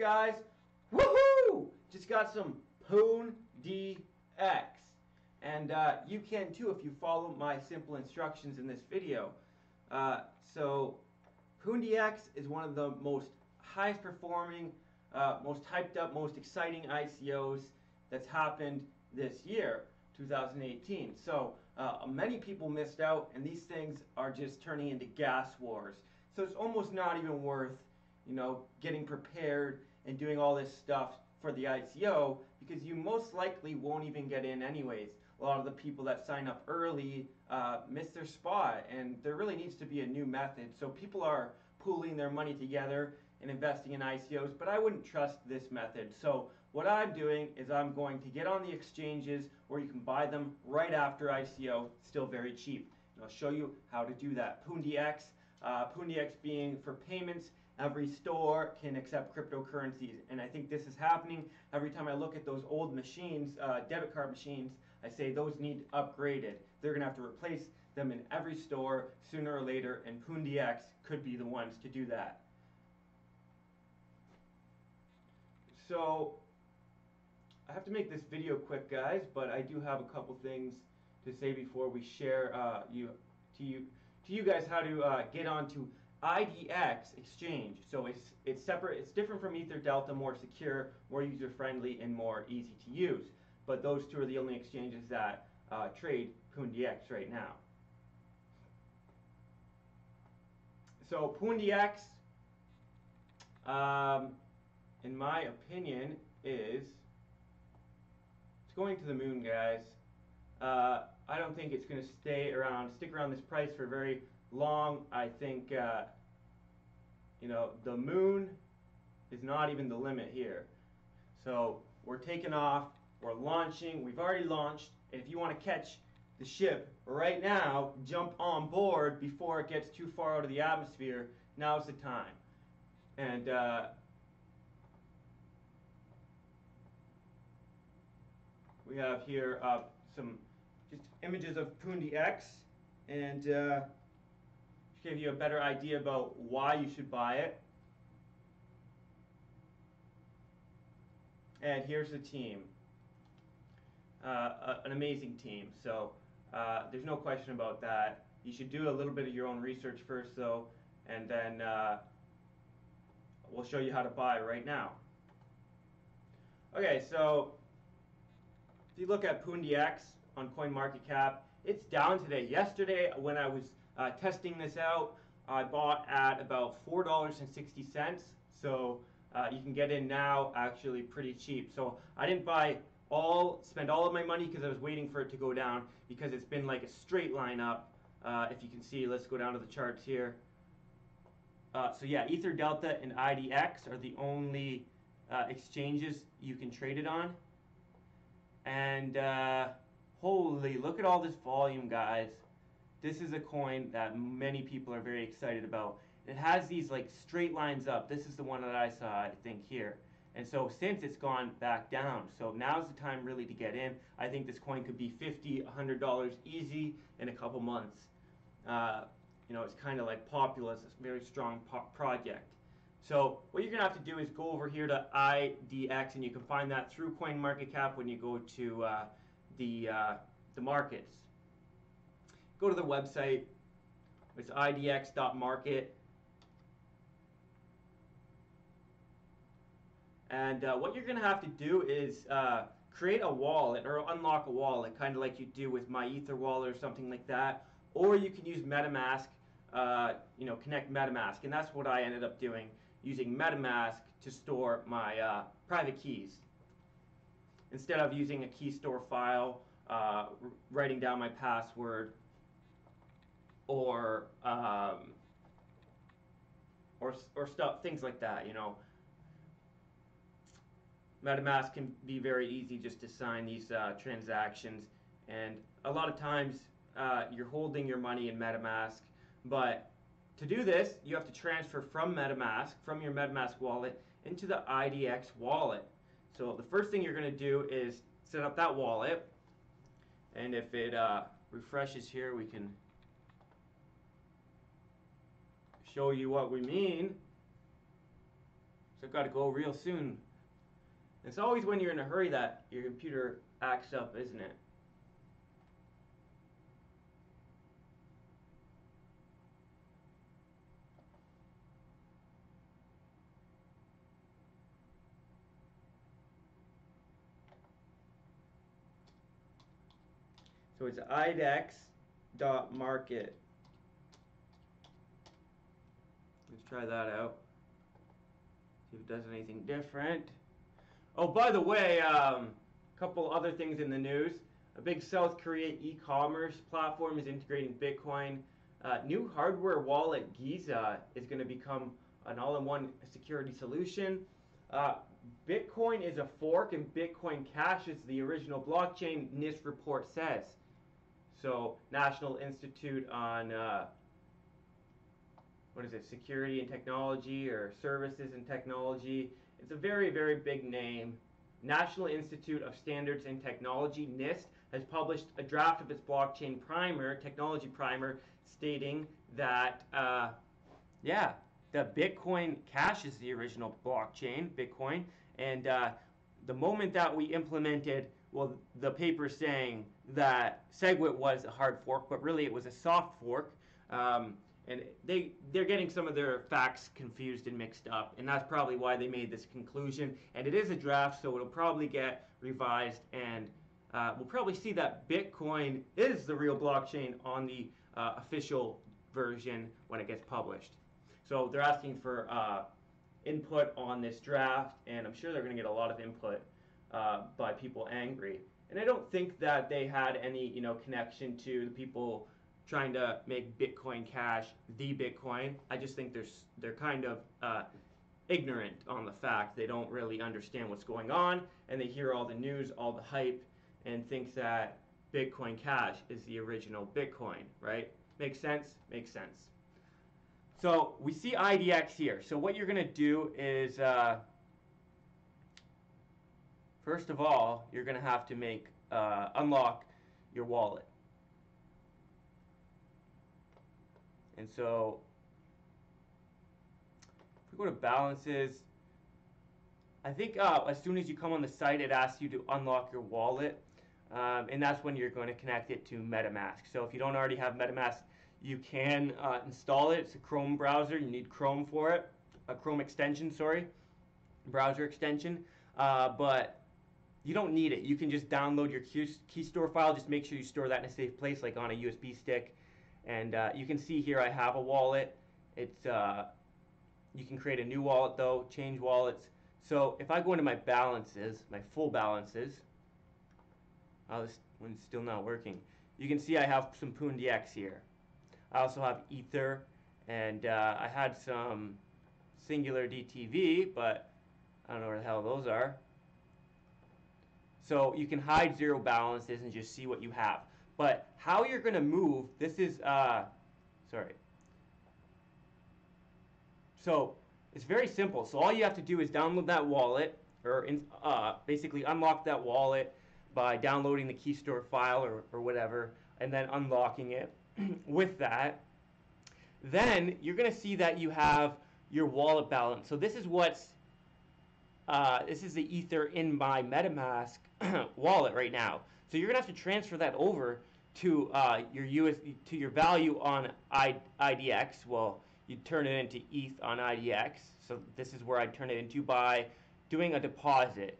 guys? Woohoo! Just got some PundiX. And you can too if you follow my simple instructions in this video. So PundiX is one of the most highest performing, most hyped up, most exciting ICOs that's happened this year, 2018. So many people missed out, and these things are just turning into gas wars. So it's almost not even worth, getting prepared and doing all this stuff for the ICO, because you most likely won't even get in anyways. A lot of the people that sign up early miss their spot, and there really needs to be a new method. So people are pooling their money together and investing in ICOs, but I wouldn't trust this method. So what I'm doing is I'm going to get on the exchanges where you can buy them right after ICO, still very cheap. And I'll show you how to do that. PundiX, PundiX being for payments. Every store can accept cryptocurrencies, and I think this is happening. Every time I look at those old machines, debit card machines, I say those need upgraded. They're going to have to replace them in every store sooner or later, and PundiX could be the ones to do that. So I have to make this video quick, guys, but I do have a couple things to say before we share to you guys how to get onto IDEX Exchange. So it's separate, it's different from Ether Delta, more secure, more user-friendly, and more easy to use. But those two are the only exchanges that trade PundiX right now. So PundiX, in my opinion, it's going to the moon, guys. I don't think it's going to stick around this price for very long. I think the moon is not even the limit here. So we're taking off, we're launching, we've already launched, and if you want to catch the ship right now, jump on board before it gets too far out of the atmosphere, now's the time. And we have here some just images of PundiX, and give you a better idea about why you should buy it. And here's the team, an amazing team. So there's no question about that. You should do a little bit of your own research first, though, and then we'll show you how to buy right now. Okay, so if you look at PundiX on CoinMarketCap, it's down today. Yesterday, when I was testing this out, I bought at about $4.60. So you can get in now actually pretty cheap. So I didn't spend all of my money because I was waiting for it to go down, because it's been like a straight line up. If you can see, let's go down to the charts here. So yeah, Ether Delta and IDEX are the only exchanges you can trade it on. And holy, look at all this volume, guys. This is a coin that many people are very excited about. It has these like straight lines up. This is the one that I saw, I think, here. And so since it's gone back down, so now's the time really to get in. I think this coin could be $50, $100 easy in a couple months. It's kind of like Populous, a very strong project. So what you're going to have to do is go over here to IDEX, and you can find that through CoinMarketCap when you go to the markets. Go to the website. It's idx.market. And what you're going to have to do is create a wallet or unlock a wallet, kind of like you do with My Ether wallet or something like that. Or you can use MetaMask, connect MetaMask. And that's what I ended up doing, using MetaMask to store my private keys. Instead of using a key store file, writing down my password, or stuff, things like that, MetaMask can be very easy just to sign these transactions, and a lot of times you're holding your money in MetaMask, but to do this you have to transfer from MetaMask, from your MetaMask wallet, into the IDEX wallet. So the first thing you're going to do is set up that wallet, and if it refreshes here, we can show you what we mean. So I've got to go real soon. It's always when you're in a hurry that your computer acts up, isn't it? So it's IDEX.market. Let's try that out. See if it does anything different. Oh, by the way, a couple other things in the news. A big South Korea e-commerce platform is integrating Bitcoin. New hardware wallet Giza is going to become an all-in-one security solution. Bitcoin is a fork and Bitcoin Cash is the original blockchain, NIST report says. So, National Institute on what is it, Security and Technology or Services and Technology. It's a very, very big name. National Institute of Standards and Technology, NIST, has published a draft of its blockchain primer, technology primer, stating that, that Bitcoin Cash is the original blockchain, Bitcoin, and the moment that we implemented, well, the paper saying that SegWit was a hard fork, but really it was a soft fork, and they're getting some of their facts confused and mixed up, and that's probably why they made this conclusion. And it is a draft, so it'll probably get revised, and we'll probably see that Bitcoin is the real blockchain on the official version when it gets published. So they're asking for input on this draft, and I'm sure they're going to get a lot of input by people angry. And I don't think that they had any, connection to the people trying to make Bitcoin Cash the Bitcoin. I just think they're kind of ignorant on the fact. They don't really understand what's going on, and they hear all the news, all the hype, and think that Bitcoin Cash is the original Bitcoin, right? Makes sense? Makes sense. So we see IDEX here. So what you're going to do is, first of all, you're going to have to make unlock your wallet. And so if we go to balances, I think as soon as you come on the site, it asks you to unlock your wallet. And that's when you're going to connect it to MetaMask. So if you don't already have MetaMask, you can install it. It's a Chrome browser. You need Chrome for it. A Chrome extension, sorry. Browser extension. But you don't need it. You can just download your key store file. Just make sure you store that in a safe place, like on a USB stick. And you can see here I have a wallet. It's you can create a new wallet though, change wallets. So if I go into my balances, my full balances, this one's still not working. You can see I have some PundiX here. I also have Ether, and I had some Singular DTV, but I don't know where the hell those are. So you can hide zero balances and just see what you have. But how you're going to move, this is, sorry. So it's very simple. So all you have to do is download that wallet, or basically unlock that wallet by downloading the key store file or whatever, and then unlocking it. With that, then you're going to see that you have your wallet balance. So this is what's, this is the Ether in my MetaMask wallet right now. So you're going to have to transfer that over to your value on IDEX. Well, you turn it into ETH on IDEX. So this is where I turn it into by doing a deposit.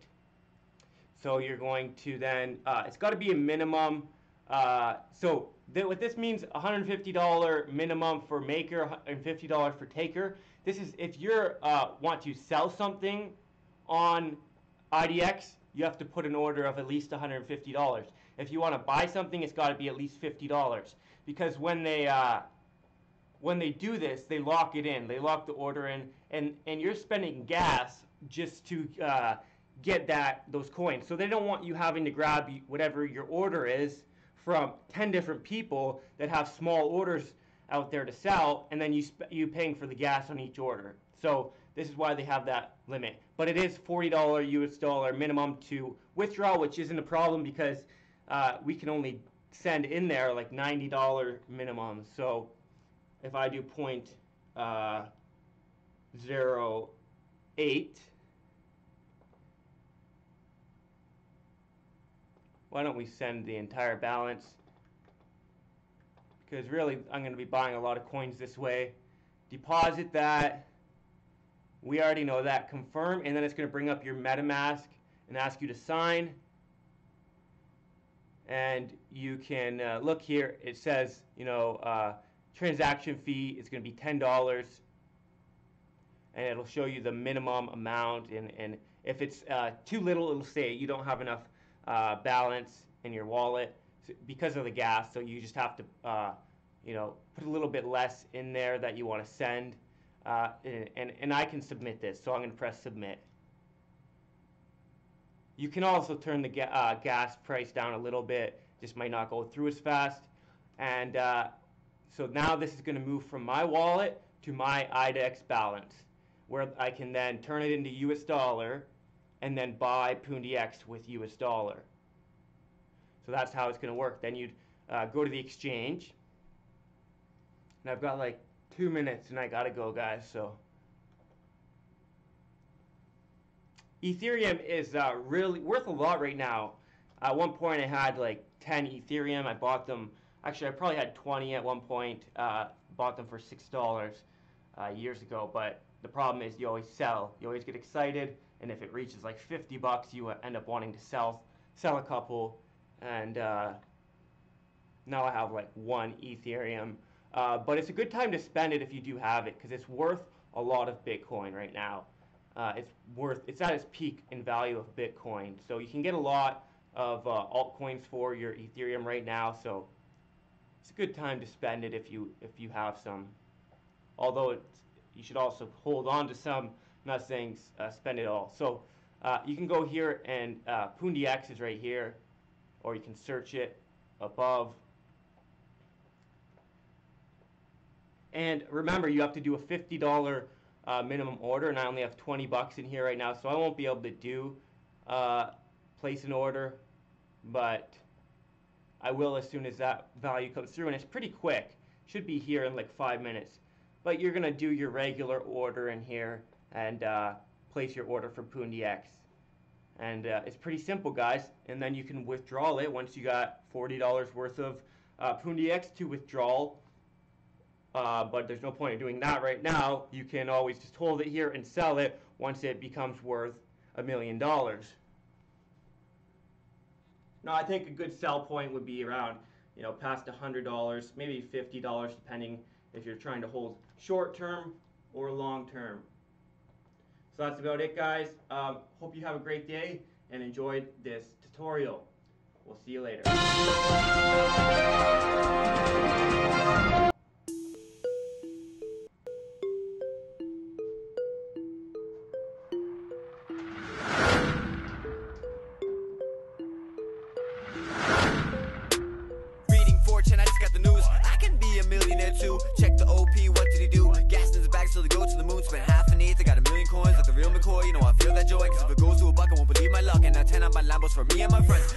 So you're going to then, it's got to be a minimum. What this means, $150 minimum for maker, $150 for taker. This is if you're want to sell something on IDEX, you have to put an order of at least $150. If you want to buy something, it's got to be at least $50. Because when they do this, they lock it in. They lock the order in, and you're spending gas just to get those coins. So they don't want you having to grab whatever your order is from 10 different people that have small orders out there to sell, and then you paying for the gas on each order. So this is why they have that limit. But it is $40 US dollar minimum to withdraw, which isn't a problem because we can only send in there like $90 minimum. So if I do 0.08 8. Why don't we send the entire balance? Because really, I'm going to be buying a lot of coins this way. Deposit that. We already know that. Confirm, and then it's going to bring up your MetaMask and ask you to sign. And you can look here. It says, you know, transaction fee is going to be $10, and it'll show you the minimum amount. And if it's too little, it'll say you don't have enough balance in your wallet because of the gas. So you just have to, you know, put a little bit less in there that you want to send. And I can submit this, so I'm going to press submit. You can also turn the gas price down a little bit. Just might not go through as fast. And so now this is going to move from my wallet to my IDEX balance, where I can then turn it into US dollar and then buy PundiX with US dollar. So that's how it's going to work. Then you'd go to the exchange. And I've got like 2 minutes and I got to go, guys. So Ethereum is really worth a lot right now. At one point I had like 10 Ethereum. I bought them, actually I probably had 20 at one point. Bought them for $6 years ago, but the problem is you always sell. You always get excited, and if it reaches like $50, you end up wanting to sell a couple. And now I have like 1 Ethereum. But it's a good time to spend it if you do have it, because it's worth a lot of Bitcoin right now. It's at its peak in value of Bitcoin. So you can get a lot of altcoins for your Ethereum right now. So it's a good time to spend it if you have some. Although you should also hold on to some. I'm not saying spend it all. So you can go here, and PundiX is right here, or you can search it above. And remember, you have to do a $50 minimum order, and I only have $20 in here right now, so I won't be able to do place an order, but I will as soon as that value comes through, and it's pretty quick. Should be here in like 5 minutes. But you're gonna do your regular order in here and place your order for PundiX, and it's pretty simple, guys. And then you can withdraw it once you got $40 worth of PundiX to withdraw. But there's no point in doing that right now. You can always just hold it here and sell it once it becomes worth $1 million. Now, I think a good sell point would be around, you know, past $100, maybe $50, depending if you're trying to hold short term or long term. So that's about it, guys. Hope you have a great day and enjoyed this tutorial. We'll see you later. Workchain, I just got the news. I can be a millionaire too. Check the OP, what did he do? Gas in his bag so they go to the moon. Spent half an eighth, I got $1 million coins like the real McCoy. You know I feel that joy, cause if it goes to $1, I won't believe my luck. And now 10 on my Lambos for me and my friends.